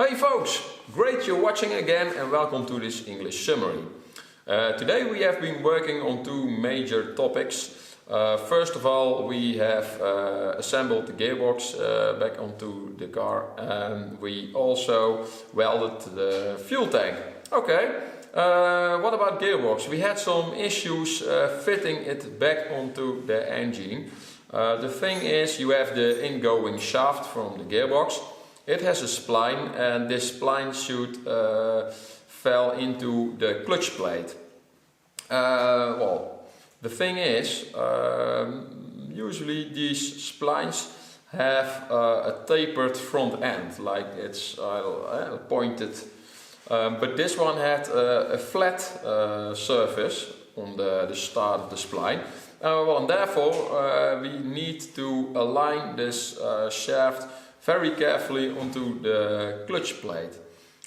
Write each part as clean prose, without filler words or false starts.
Hey folks, great you're watching again and welcome to this English summary. Today we have been working on two major topics. First of all, we have assembled the gearbox back onto the car, and we also welded the fuel tank. Okay, what about gearbox? We had some issues fitting it back onto the engine. The thing is, you have the ingoing shaft from the gearbox. It has a spline, and this spline should fell into the clutch plate. Well, the thing is, usually these splines have a tapered front end, like it's pointed. But this one had a flat surface on the start of the spline. And therefore we need to align this shaft very carefully onto the clutch plate.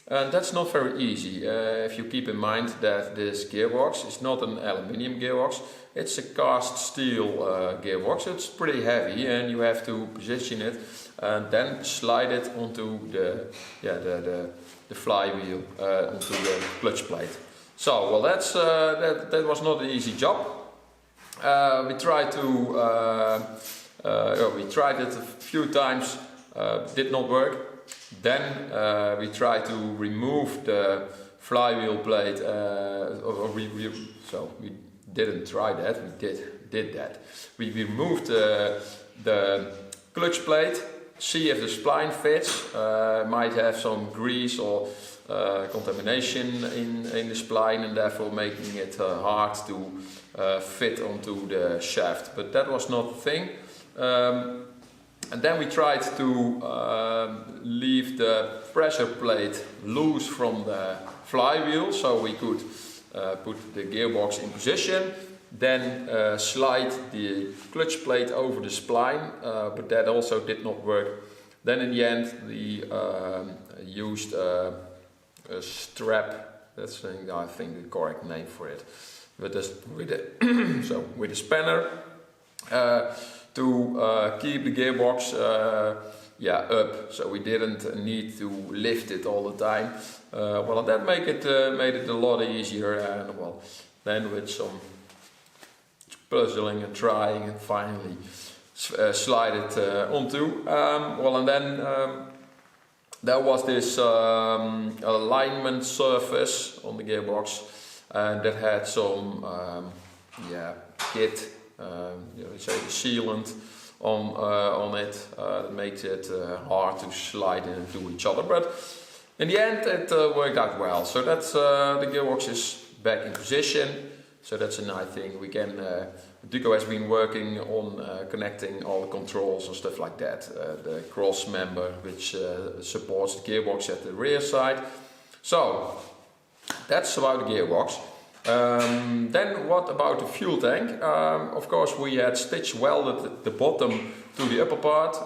And that's not very easy if you keep in mind that this gearbox is not an aluminium gearbox, it's a cast steel gearbox. It's pretty heavy and you have to position it and then slide it onto the flywheel, onto the clutch plate. So, well, that was not an easy job. We tried it a few times. Did not work. Then we tried to remove the flywheel plate. So we didn't try that. We did that. We removed the clutch plate. See if the spline fits. Might have some grease or contamination in the spline, and therefore making it hard to fit onto the shaft. But that was not the thing. And then we tried to leave the pressure plate loose from the flywheel so we could put the gearbox in position. Then slide the clutch plate over the spline, but that also did not work. Then in the end we used a strap, that's I think the correct name for it, with a spanner. To keep the gearbox up, so we didn't need to lift it all the time. Well, that made it a lot easier, and well, then with some puzzling and trying, and finally slide it onto. Well, and then there was this alignment surface on the gearbox, and that had some kit. Say the sealant on it that makes it hard to slide into each other, but in the end it worked out well. So that's the gearbox is back in position, so that's a nice thing. We can Duco has been working on connecting all the controls and stuff like that, the cross member which supports the gearbox at the rear side. So that's about the gearbox. Then what about the fuel tank? Of course we had stitch welded the bottom to the upper part,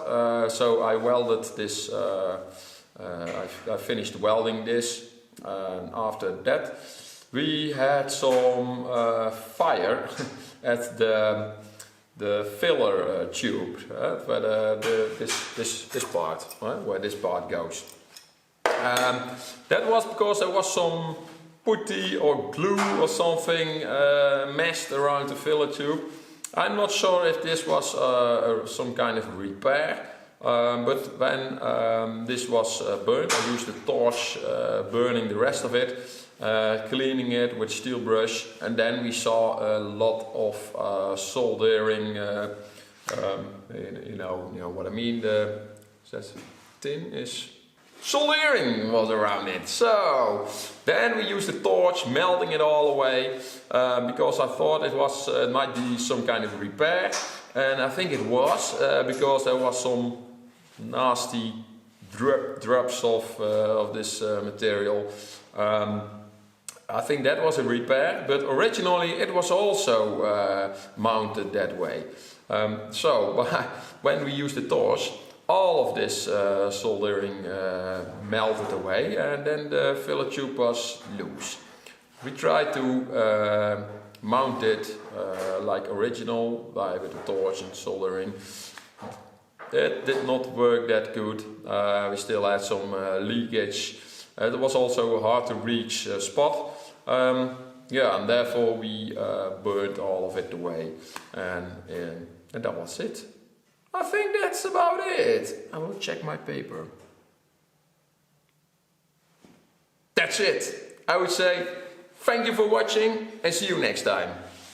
so I welded this, I finished welding this, and after that we had some fire at the filler tube, where this part, where this part goes. That was because there was some putty or glue or something meshed around the filler tube. I'm not sure if this was some kind of repair, but when this was burned, I used a torch burning the rest of it, cleaning it with steel brush, and then we saw a lot of soldering. You know what I mean. The tin is. Soldering was around it. So then we used the torch, melting it all away, because I thought it might be some kind of repair, and I think it was, because there was some nasty drops of this material. I think that was a repair, but originally it was also mounted that way. So when we used the torch, all of this soldering melted away, and then the filler tube was loose. We tried to mount it like original, with a torch and soldering. it did not work that good. We still had some leakage. It was also a hard to reach spot. Yeah, and therefore we burned all of it away, and that was it. I think that's about it. I will check my paper. That's it. I would say thank you for watching and see you next time.